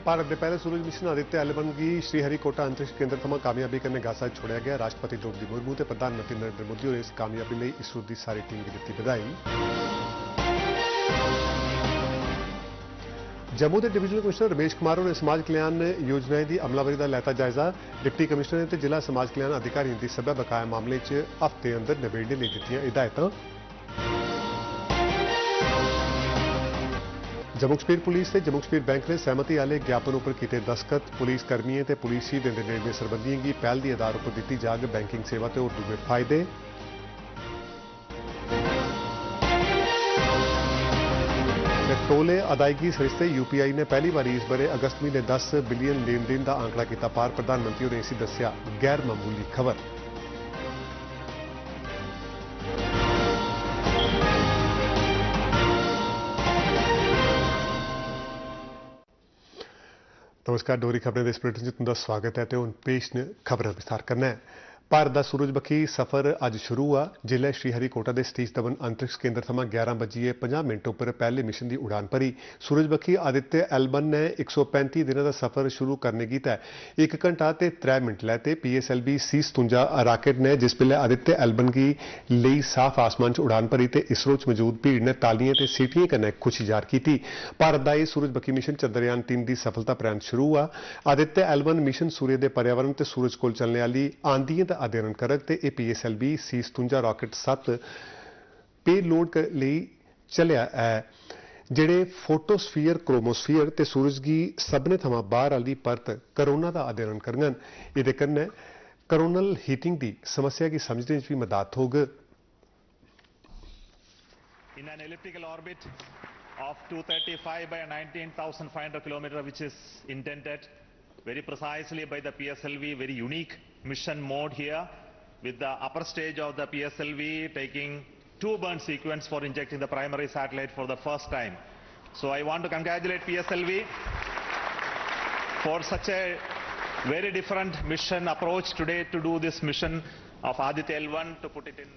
भारत के पहले सूरज mission Aditya L1 की श्रीहरिकोटा अंतरिक्ष केंद्र थमां कामयाबी कन्नै गासा छोड़िया गया। राष्ट्रपति द्रौपदी मुर्मू ते प्रधानमंत्री नरेंद्र मोदी होरें इस कामयाबी लई इसरो की सारी टीम गी दित्ती बधाई। जम्मू के डिविजनल कमिश्नर रमेश कुमार होरें समाज कल्याण योजनाएं की अमलावरी का लैता जायजा। डिप्टी कमिश्नर ते जिला समाज कल्याण अधिकारियों की सबै बकाया मामले च हफ्ते अंदर नबेड़ने लई दित्तियां हिदायतां। जम्मू कश्मीर पुलिस ते जम्मू कश्मीर बैंक ने सहमति आले ज्ञापनों पर किए दस्तखत। पुलिस कर्मियों ते पुलिस ही दे नेड़मे सरबंधियों की पहल के आधार पर दी जाग बैंकिंग सेवा ते होर दूए फायदे। टोले अदायगी सरिस्ते यूपीआई ने पहली बार इस बरे अगस्त महीने 10 बिलियन लेन देन का आंकड़ा किया पार। प्रधानमंत्री ने इसी दस्या गैर मामूली खबर। नमस्कार, डोरी खबरें के इस बुलेटिन तुंदा स्वागत है। तो हुण पेश ने खबरें विस्तार करना है। भारत का सूरजमुखी सफर अज शुरू हुआ। जिले श्रीहरिकोटा के सतीश धवन अंतरिक्ष केंद्र थमां 11:50 पर पहले मिशन की उड़ान भरी। सूरजमुखी आदित्य एल1 ने 135 दिनों का सफर शुरू करने की तय 1 घंटा ते 3 मिनट लैते। PSLV C57 राकेट ने जिस वेले आदित्य एल1 की लई साफ आसमान च उड़ान भरी तो इसरो च मौजूद भीड़ ने तालियां ते सीटियां कन्नै खुशी जाहिर की। भारत का यह सूरजमुखी मिशन चंद्रयान 3 की सफलता परैंत शुरू हुआ। आदित्य एल1 मिशन सूर्य के पर्यावरण ते सूरज कोल चलने वाली आंधियां अध्ययन करग ते PSLV C57 रॉकेट 7 पेलोड लई चलिया है जेड़े फोटोस्फीयर क्रोमोस्फीयर ते सूरज की सभनें थमां बाहर आली परत करोना का अध्ययन करगन। इहदे कन्नै करोनल हीटिंग की समस्या की समझने च भी मदद होग। In an elliptical orbit of 235 by 19,500 km, which is intended very precisely by the PSLV, very unique mission mode here, with the upper stage of the PSLV taking 2 burn sequence for injecting the primary satellite for the first time. So I want to congratulate PSLV for such a very different mission approach today to do this mission of Aditya L1 to put it in.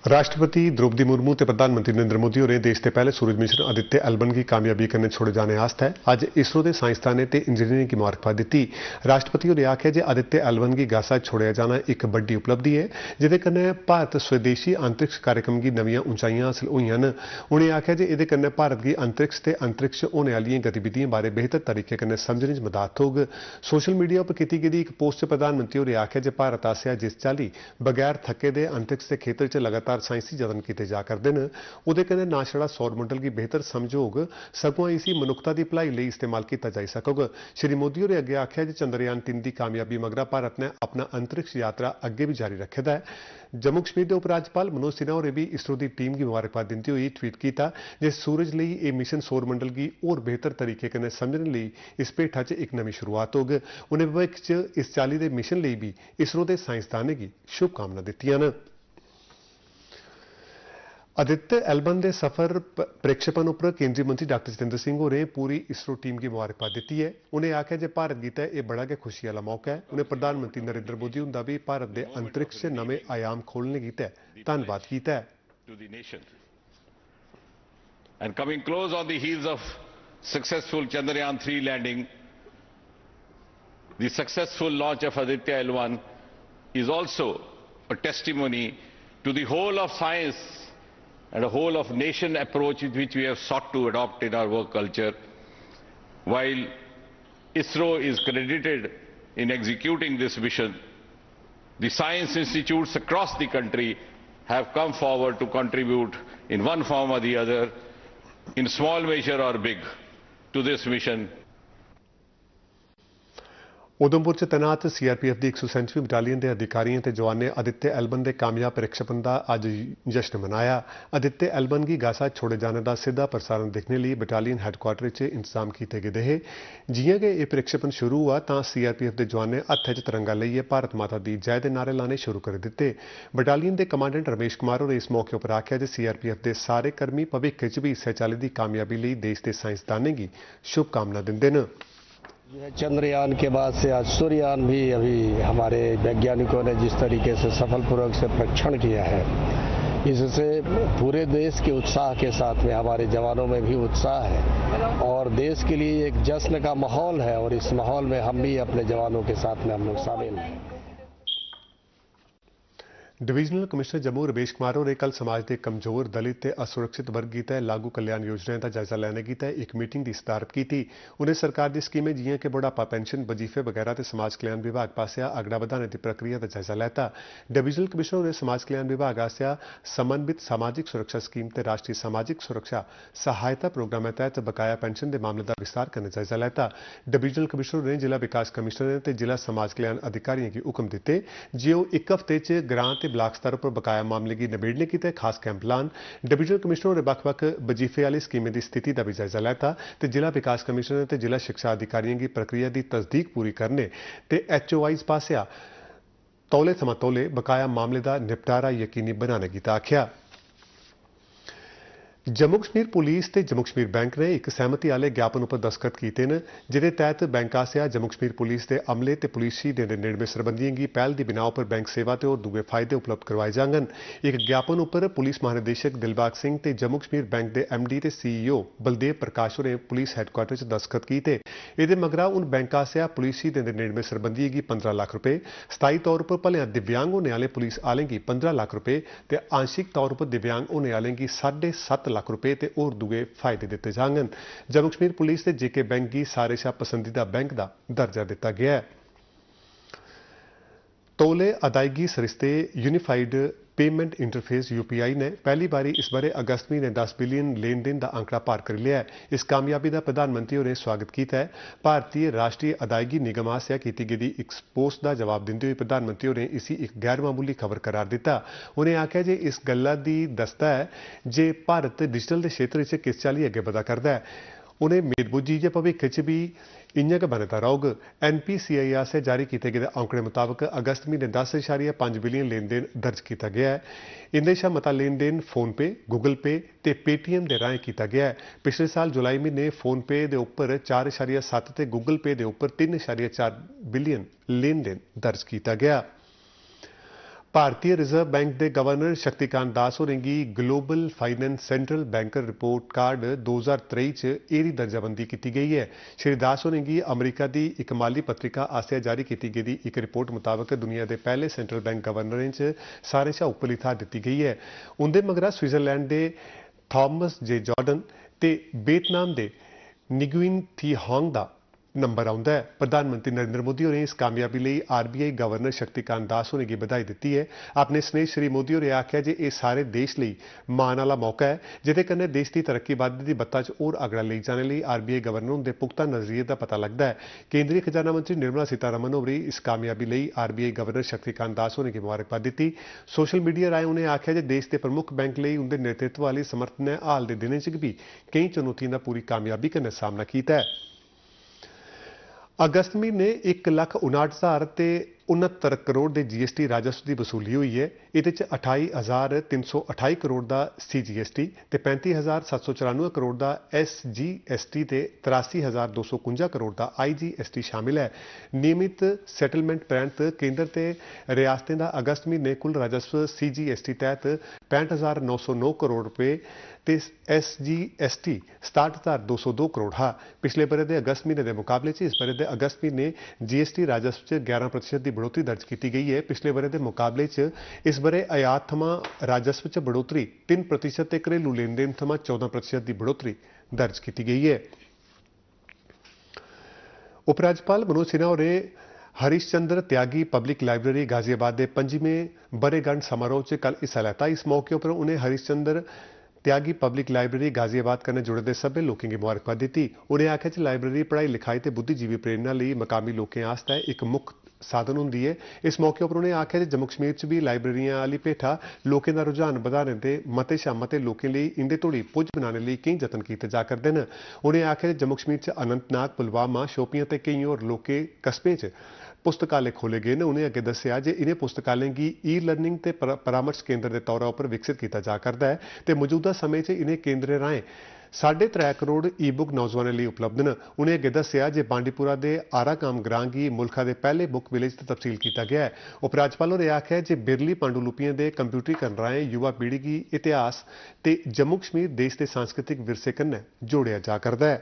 राष्ट्रपति द्रौपदी मुर्मू ते प्रधानमंत्री नरेंद्र मोदी होरें देश के पहले सूरज mission Aditya L1 की कामयाबी कन्नै छोड़े जाने आस्तै अज इसरो के साइंसदानें ते इंजीनियरें की मुबारकबाद दी। राष्ट्रपति होरें आख्या जे आदित्य एल1 की गासा छोड़िया जाना एक बड़ी उपलब्धि है जिहदे कन्नै भारत स्वदेशी अंतरिक्ष कार्यक्रम की नवीं ऊंचाइयां हासिल होईयां न। उन्हें आख्या जे इहदे कन्नै भारत की अंतरिक्ष ते अंतरिक्ष होने वालियां गतिविधियां बारे बेहतर तरीके कन्नै समझने च मदद होग। सोशल मीडिया पर की गई एक पोस्ट च प्रधानमंत्री होरें आख्या जे भारत आसेआ जिस चाल्ली बगैर थके दे अंतरिक्ष के खेतर च लगातार साइंसी जतन किए जा करते हैं उहदे कन्नै ना छड़ा सौरमंडल की बेहतर समझ होग सगों इसी मनुखता की भलाई लई इस्तेमाल किया जा सकोग। श्री मोदी होरें अगे आख्या कि चंद्रयान 3 की कामयाबी मगरा भारत ने अपना अंतरिक्ष यात्रा अगे भी जारी रखे है। जम्मू कश्मीर के उपराज्यपाल मनोज सिन्हा होरें भी इसरो की टीम की मुबारकबाद देते हुए ट्वीट किया जे सूरज लई यह मिशन सौरमंडल की और बेहतर तरीके कन्नै समझने लई इस भेठा च एक नवी शुरुआत होग। उन्हें भविख च इस चाली के मिशन लई भी इसरो के साइंसदानें की शुभकामना दित्तियां न। आदित्य एल1 के सफर प्रेक्षेपण उपर केंद्रीय मंत्री डॉक्टर जितेंद्र सिंह होरें पूरी इसरो टीम की मुबारकबाद दी है। उन्हें आख्या जे भारत गितै यह बड़ा गै खुशी वाला मौका है। उन्हें प्रधानमंत्री नरेंद्र मोदी हुंदा भी भारत के अंतरिक्ष नवे आयाम खोलने गितै धन्नवाद कीता है। And coming close on the heels of successful Chandrayaan 3 landing, the successful launch of Aditya L1 is also a testimony to the whole of science and a whole of nation approach which we have sought to adopt in our work culture. While ISRO is credited in executing this mission, the science institutes across the country have come forward to contribute in one form or the other, in small measure or big, to this mission. Udhampur च तैनात CRPF की 137वीं battalion के अधिकारियों ते जवानों ने Aditya L1 के कामयाब प्रक्षेपण का अज जश्न मनाया। आदित्य एल1 की गासा छोड़े जाने का सीधा प्रसारण देखने लिए बटालियन हैडक्वार्टर च इंतजाम किए गए हैं। जियां कि यह प्रक्षेपण शुरू हुआ तो CRPF के जवानों ने हत्थ च तिरंगा लईए भारत माता दी जय के नारे लाने शुरू कर दिते। बटालियन के कमांडेंट रमेश कुमार होरें इस मौके पर आख्या जे CRPF के सारे कर्मी भविख च भी इस चाली की कामयाबी लिए देश के साइंसदानें की शुभकामना दिंदे न। चंद्रयान के बाद से आज सूर्ययान भी अभी हमारे वैज्ञानिकों ने जिस तरीके से सफलपूर्वक से परीक्षण किया है, इससे पूरे देश के उत्साह के साथ में हमारे जवानों में भी उत्साह है और देश के लिए एक जश्न का माहौल है और इस माहौल में हम भी अपने जवानों के साथ में हम लोग शामिल हैं। डिवीजनल कमिश्नर जम्मू रमेश कुमार होरें कल समाज के कमजोर दलित ते असुरक्षित वर्ग की तय लागू कल्याण योजनाएं का जायजा लैने की तय एक मीटिंग की सदारत की थी। उन्हें सरकार की स्कीमें जियां कि बुढ़ापा पेंशन वजीफे वगैरह ते समाज कल्याण विभाग पासिया अगड़ा बढ़ाने की प्रक्रिया का जायजा लैता। डिवीजनल कमिश्नर होरें समाज कल्याण विभाग आसिया समन्वित सामाजिक सुरक्षा स्कीम ते राष्ट्रीय सामाजिक सुरक्षा सहायता प्रोग्राम तहत बकाया पेंशन के मामले का विस्तार करने जायजा लैता। डिवीजनल कमिश्नर ने जिला विकास कमिश्नर ते जिला समाज कल्याण अधिकारियों की हुक्म दिते जो एक हफ्ते च ग्रां ते ब्लाक स्तर पर बकाया मामले की निबेड़ने की तय खास कैंप लान। डिवीजनल कमिश्नर ने बक्ख-बक्ख वजीफे वाली स्कीमें की स्थिति का भी जायजा लैता ते जिला विकास कमिश्नर ते जिला शिक्षा अधिकारियों की प्रक्रिया की तस्दीक पूरी करने ते HOIs पासिया तौले थमां तौले बकाया मामले का निपटारा यकीनी बनाने की आख्या। जम्मू कश्मीर पुलिस ते जम्मू कश्मीर बैंक ने एक सहमति वाले ज्ञापन पर दस्तखत किए हैं जिहदे तहत बैंक आसिया जम्मू कश्मीर पुलिस के अमले ते पुलिस शहीदें दे नेड़मे सरबंधियों की पहल की बिनाह पर बैंक सेवा ते और दूए फायदे उपलब्ध करवाए जांगन। एक ज्ञापन पर पुलिस महानिदेशक दिलबाग सिंह ते जम्मू कश्मीर बैंक के MD ते CEO बलदेव प्रकाश होरें पुलिस हैडक्वार्टर च दस्तखत किए। इहदे मगरा उन बैंक आसिया पुलिस शहीदें दे नेड़मे सरबंधियों की 15 लाख रुपए, स्थायी तौर पर भलेआं दिव्यांग होने वाले पुलिस आलें की 15 लाख रुपए ते आंशिक तौर पर दिव्यांग होने वाले की 7.5 लाख रुपए ते और दुए फायदे दिते जांगन। जम्मू कश्मीर पुलिस ते JK बैंक की सारे शा पसंदीदा बैंक का दर्जा दिता गया है। तौले अदायगी सरिस्ते यूनिफाइड पेमेंट इंटरफेस UPI ने पहली बारी इस बारे अगस्त महीने 10 बिलियन लेन देन का आंकड़ा पार कर लिया है। इस कामयाबी का प्रधानमंत्री होरें स्वागत किया है। भारतीय राष्ट्रीय अदायगी निगम आसिया की गई एक पोस्ट का जवाब देते हुए प्रधानमंत्री होरें इसी एक गैर मामूली खबर करार दिता। उन्हें आख्या जे इस गल्ला दी दसदा है जे भारत डिजिटल के क्षेत्र में किस चाली अगे बधा करता है। उन्हें मेद बुझी जे भविख च भी इं बनता रहूग। NPCI आसे जारी किए गए आंकड़े मुताबक अगस्त महीने 10.5 बिलियन लेन देन दर्ज किया गया है। इंदे शा मता लेन देन फोन पे, गूगल पे ते पेटीएम के राहें किया गया है। पिछले साल जुलाई महीने फोन पे के उपर 4.7 ते गूगल पे के उपर 3.4 बिलियन लेन देन दर्ज किया गया। भारतीय रिजर्व बैंक के गवर्नर शक्तिकांत दास होरेंगी global finance central banker report card 2023 च एरी दर्जाबंदी की गई है। श्री दास होरेंगी अमरीका की एक माली पत्रिका आसिया जारी की गई एक रिपोर्ट मुताबक दुनिया के पहले सेंट्रल बैंक गवर्नरें च सारे शा उपरली थां दी गई है। उनके मगरा स्विट्जरलैंड के थॉमस जे जॉर्डन ते वियतनाम के निगुइन थी होंग का नंबर आउंदा है। प्रधानमंत्री नरेंद्र मोदी होरें इस कामयाबी लिए RBI गवर्नर शक्तिकांत दास होरें की बधाई दी है। अपने स्नेह श्री मोदी होरें आख्या जे यह सारे देश लिए मान वाला मौका है जिहदे कन्नै देश की तरक्की बाद्दे की बत्ता च होर अगड़ा ले जाने लिए RBI गवर्नर उनके पुख्ता नजरिए का पता लगता है। केंद्रीय खजाना मंत्री निर्मला सीतारमण होरें इस कामयाबी लिए RBI गवर्नर शक्तिकांत दास होरें की मुबारकबाद दी। सोशल मीडिया राहें उन्हें आख्या जे देश के प्रमुख बैंक लिए उनके नेतृत्व वाली समर्थ ने हाल के दिनों च भी कई चुनौतियों का पूरी कामयाबी कन्नै सामना किया है। अगस्त महीने 1,59,069 करोड़ के GST राजस्व की वसूली हुई है। ये 28,328 करोड़ का CGST ते 35,794 करोड़ का SGST ते 83,251 करोड़ का IGST शामिल है। नियमित सैटलमेंट परैंत केंद्र ते रियासतें का अगस्त महीने कुल राजस्व CGST तहत 65,909 करोड़ रुपए ते SGST 67,202 करोड़ हा। पिछले बरे के अगस्त महीने के मुकाबले इस बरे के अगस्त महीने GST राजस्व च 11% की बढ़ोतरी दर्ज की गई है। पिछले बरे के मुकाबले इस बरे आयात थमां राजस्व च बढ़ोतरी 3% ते घरेलू लेन देन थमां 14% की बढ़ोतरी दर्ज की गई है। उपराज्यपाल मनोज सिन्हा होरें हरीशचंद्र त्यागी पब्लिक लाइब्रेरी गाजियाबाद के 5वें बरेगंढ समारोह च कल हिस्सा लैता। इस मौके पर उन्हें हरीशचंद्र त्यागी पब्लिक लाइब्रेरी गाजियाबाद कन्नै जुड़े दे सभे लोकें की मुबारकबाद दी। उन्हें आख्या कि लाइब्रेरी पढ़ाई लिखाई ते बुद्धिजीवी प्रेरणा लिए मकामी लोकें आस्तै एक मुख्य साधन होंदी है। इस मौके पर उन्हें आख्या कि जम्मू कश्मीर च भी लाइब्रेरियां आली भेठा लोकें का रुझान बधाने ते मते शा मते लोकें लिए इंदे तोड़ी पुज्ज बनाने लिए कई जतन किए जा करदे न। उन्हें आख्या कि जम्मू कश्मीर च अनंतनाग, पुलवामा, शोपियां ते कई होर लोके कस्बें च पुस्तकालय खोले गए ने। उन्हें अगे दस्सिया जे इन्हें पुस्तकालयों की ई लर्निंग ते परामर्श केंद्र के तौर पर विकसित किया जा करता है ते मौजूदा समय च इन्हें केंद्र राहें 3.5 करोड़ ई बुक नौजवानों लिए उपलब्ध न। उन्हें अगे दस्सिया जे बांडीपुरा के आराकाम ग्रां की मुल्का के पहले बुक विलेज तब्सील किया गया है। उपराज्यपाल होरें आख्या जे बिरली पांडुलिपियों के कंप्यूटरीकरण राहें युवा पीढ़ी की इतिहास ते जम्मू कश्मीर देश के सांस्कृतिक विरसे कन्नै जोड़िया जा करदा है।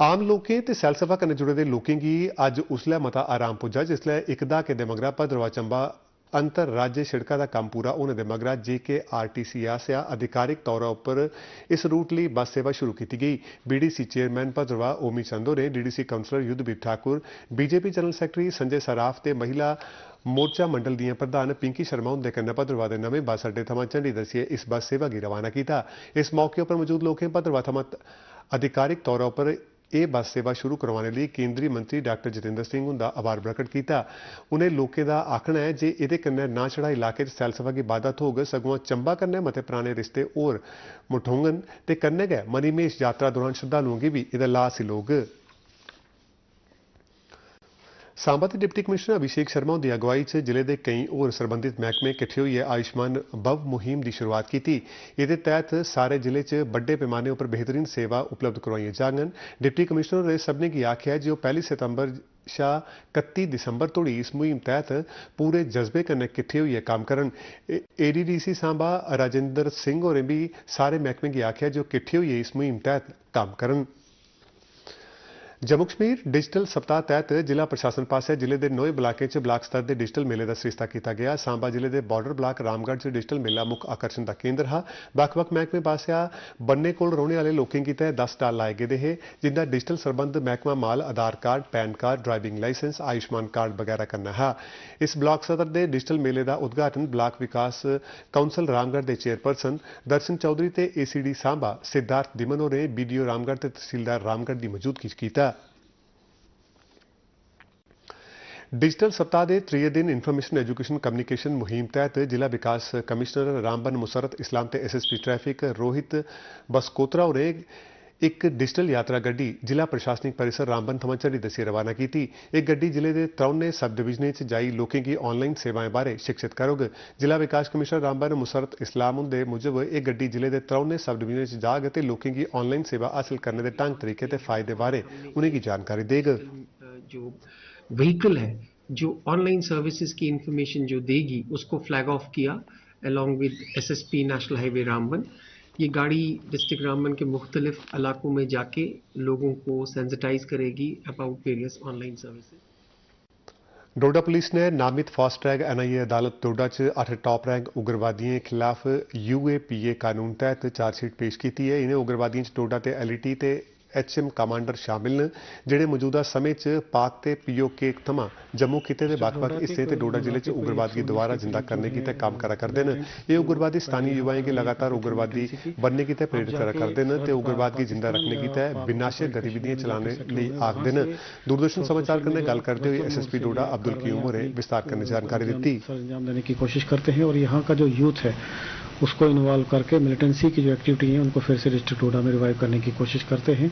आम लोकें ते सैलसफा कन्नै जुड़े दे लोकें गी अज्ज उसलै मता आराम पुज्जा जिसलै इक दहाके दे मगरा भद्रवाह चंबा अंतर राज्य शिड़का का कम्म पूरा होने के मगरा JKRTC आसेआ अधिकारिक तौर पर इस रूट लिए बस सेवा शुरू की गई। BDC चेयरमैन भद्रवाह ओमी चंद होरें DDC councillor Yudhveer Thakur BJP general secretary Sanjay Saraf ते महिला मोर्चा मंडल दियां प्रधान पिंकी शर्मा हुंदे कन्नै भद्रवाह के नमें बस अड्डे थमां झंडी दस्सिए इस बस सेवा की रवाना किया। इस मौके पर मौजूद लोकें भद्रवाह थमां अधिकारिक तौर पर यह बस सेवा शुरू करवाने लिए केंद्रीय मंत्री डॉक्टर जितेंद्र सिंह उनका आभार प्रकट किया। उन्हें लोगों का आखना है जे ये कन्नै ना छड़ा इलाके सैलसफा की बादत होग सगुआं चंबा कन्नै मते पुराने रिश्ते होर मुठोंगन ते कन्नै गै मणिमेश यात्रा दौरान श्रद्धालुओं गी भी एह्दा लाह हासिल होग। सांबा के डिप्टी कमिश्नर अभिषेक शर्मा की अगवाई च जिले के कई होर सरबंधित महकमे किट्ठे होइए आयुष्मान भव मुहिम की शुरुआत की। इसके तहत सारे जिले च बड़े पैमाने पर बेहतरीन सेवा उपलब्ध करवाई जांगन। डिप्टी कमिश्नर ने सभनें गी आख्या जो 1 सितंबर शाह 31 दिसंबर तोड़ी इस मुहिम तहत पूरे जज्बे कन्नै किट्ठे होइए काम करन। ADDC सांबा राजेंद्र सिंह होरें भी सारे महकमे गी आख्या जो किट्ठे होइए इस मुहिम तहत काम करन। जम्मू कश्मीर डिजिटल सप्ताह तहत जिला प्रशासन पास जिले के 9 ब्लाकों च ब्लाक स्तर के डिजिटल मेले का सरिस्ता किया गया। सांबा जिले के बॉर्डर ब्लाक रामगढ़ च डिजिटल मेला मुख्य आकर्षण का केंद्र हा। बक्ख-बक्ख महकमे पासिया बन्ने कोल रौहने वाले लोगों की 10 स्टाल लाए गए हैं जिनका डिजिटल संबंध महकमा माल Aadhaar card PAN card driving licence Ayushman card वगैरह करना है। इस ब्लॉक सदर के डिजिटल मेले का उद्घाटन ब्लॉक विकास काउंसल रामगढ़ के चेयरपर्सन दर्शन चौधरी ते ACD सांबा सिद्धार्थ दिमन होरें BDO रामगढ़ ते तहसीलदार रामगढ़ की मौजूदगी किया। डिजिटल सप्ताह के 3 दिन इन्फॉर्मेशन एजुकेशन कम्युनिकेशन मुहिम तहत जिला विकास कमिश्नर रामबन मुसरत इस्लाम ते SSP ट्रैफिक रोहित बसकोत्रा होरें एक डिजिटल यात्रा गड्डी जिला प्रशासनिक परिसर रामबन थमां झंडी दस्सिए रवाना की। एक गड्डी जिले के 3 सब डिवीजनें च जाई लोकें की ऑनलाइन सेवाएं बारे शिक्षित करोग। जिला विकास कमिश्नर रामबन मुसरत इस्लाम हुंदे मुजब एक गड्डी जिले के 3 सब डिवीजनें च जाग ते लोकें की ऑनलाइन सेवा हासिल करने के ढंग तरीके ते फायदे बारे उन्हें जानकारी देग। जो व्हीकल है जो ऑनलाइन सर्विसेज की इंफॉर्मेशन जो देगी उसको फ्लैग ऑफ किया along with SSP national highway Ramban. ये गाड़ी डिस्ट्रिक्ट रामबन के मुख्तलिफ इलाकों में जाके लोगों को सेंसिटाइज करेगी about various online services. Doda police ने नामित फास्ट ट्रैक NIA अदालत डोडा च 8 टॉप रैंक उग्रवादियों के खिलाफ UAPA कानून तहत चार्जशीट पेश की है। इन्हें उग्रवादियों डोडा ते LET ते HM कमांडर शामिल ने जेडे मौजूदा समय च पाक ते POK थमां जम्मू खिते के बक्ख-बक्ख हिस्से ते डोडा जिले च उग्रवाद की दोबारा जिंदा करने की काम करा करते हैं। ये उग्रवादी स्थानीय युवाओं के लगातार उग्रवादी बनने की प्रेरित करा करते हैं ते उग्रवाद की जिंदा रखने की विनाशक गतिविधियां चलाने लिए आखते हैं। दूरदर्शन समाचार करने गल करते हुए SSP डोडा अब्दुल क्यूम होरें विस्तार करने जानकारी दी। अंजाम देने की कोशिश करते हैं और यहाँ का जो यूथ है उसको इन्वॉल्व करके मिलिटेंसी की जो एक्टिविटी है उनको फिर से डिस्ट्रिक्ट डोडा में रिवाइव करने की कोशिश करते हैं।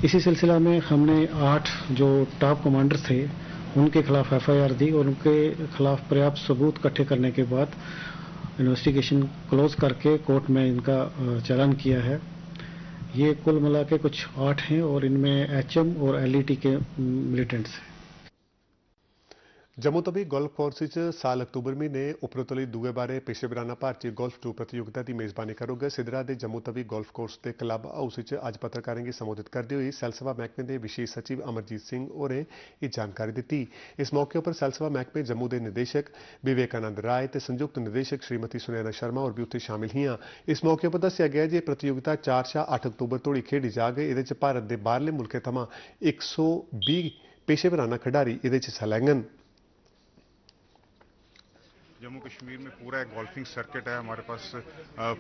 इसी सिलसिला में हमने 8 जो टॉप कमांडर थे उनके खिलाफ FIR दी और उनके खिलाफ पर्याप्त सबूत इकट्ठे करने के बाद इन्वेस्टिगेशन क्लोज करके कोर्ट में इनका चालान किया है। ये कुल मिला के कुछ 8 हैं और इनमें HM और LET के मिलिटेंट्स हैं। जम्मू तवी गोल्फ कोर्स साल अक्तूबर महीने उपरोतली दूए बारे पेशेवराना भारतीय गोल्फ टूर प्रतियोगिता की मेजबानी करोगे। सिदरा के जम्मू तवी गोल्फ कोर्स के क्लब हाउस अज पत्रकारों की संबोधित करते हुए सैलसफा महकमे के विशेष सचिव अमरजीत सिंह होरें ये जानकारी दी। इस मौके पर सैलसफा महकमे जम्मू के निदेशक विवेकानंद राय ते संयुक्त निदेशक श्रीमती सुनैना शर्मा और भी उत्थे शामिल हियां। इस मौके पर दस्सिया गया जे प्रतियोगिता 4 शाह 8 अक्तूबर तोड़ी खेडी जाग। इहदे च भारत के बाहरले मुल्कें थमां 120 पेशेवराना खिडारी इहदे च हिस्सा लैंगन। जम्मू कश्मीर में पूरा एक गोल्फिंग सर्किट है। हमारे पास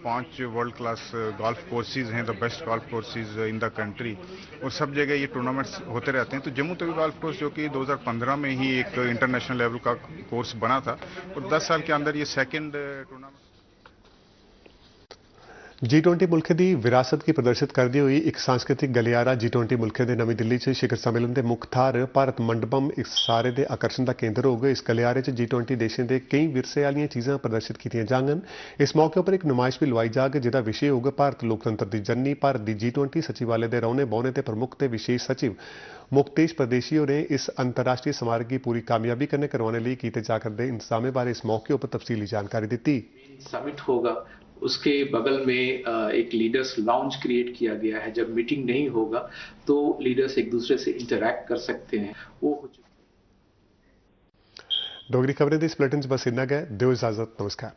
5 वर्ल्ड क्लास गोल्फ कोर्सेज हैं, the best golf courses in the country, और सब जगह ये टूर्नामेंट्स होते रहते हैं। तो जम्मू तवी गोल्फ कोर्स जो कि 2015 में ही एक इंटरनेशनल लेवल का कोर्स बना था और 10 साल के अंदर ये सेकंड टूर्नामेंट। G20 ਮੁਲਕ ਦੀ ਵਿਰਾਸਤ ਕੀ ਪ੍ਰਦਰਸ਼ਿਤ ਕਰਦੀ ਹੋਈ ਇੱਕ ਸਾਂਸਕ੍ਰਿਤਿਕ ਗਲਿਆਰਾ G20 ਮੁਲਕ ਦੇ ਨਵੀਂ ਦਿੱਲੀ 'ਚ ਸ਼ਿਖਰ ਸੰਮੇਲਨ ਦੇ ਮੁੱਖ ਥਾਰ ਭਾਰਤ ਮੰਡਪਮ ਇਸ ਸਾਰੇ ਦੇ ਆਕਰਸ਼ਣ ਦਾ ਕੇਂਦਰ ਹੋ ਗਏ। ਇਸ ਗਲਿਆਰੇ 'ਚ G20 ਦੇਸ਼ਾਂ ਦੇ ਕਈ ਵਿਰਸੇ ਵਾਲੀਆਂ ਚੀਜ਼ਾਂ ਪ੍ਰਦਰਸ਼ਿਤ ਕੀਤੀਆਂ ਜਾਣਗੀਆਂ। ਇਸ ਮੌਕੇ ਉੱਪਰ ਇੱਕ ਨੁਮਾਇਸ਼ ਵੀ ਲਵਾਈ ਜਾਏਗੀ ਜਿਹਦਾ ਵਿਸ਼ੇ ਹੋਗਾ ਭਾਰਤ ਲੋਕਤੰਤਰ ਦੀ ਜਰਨੀ। ਭਾਰਤ ਦੀ G20 ਸਚਿਵਾलय ਦੇ ਰੌਣੇ ਬੌਨੇ ਤੇ ਪ੍ਰਮੁੱਖ ਤੇ ਵਿਸ਼ੇਸ਼ ਸचिव मुक्तेश परदेशी ने इस अंतर्राष्ट्रीय समारोह की पूरी कामयाबी करने करवाने लिए किए जा करते इंतजामें बारे इस मौके पर तफसीली जानकारी दी। समिट होगा उसके बगल में एक लीडर्स लाउंज क्रिएट किया गया है। जब मीटिंग नहीं होगा तो लीडर्स एक दूसरे से इंटरैक्ट कर सकते हैं। वो डोगरी खबरें इस बुलेटिन बस इन्ना गै। दो इजाजत, नमस्कार।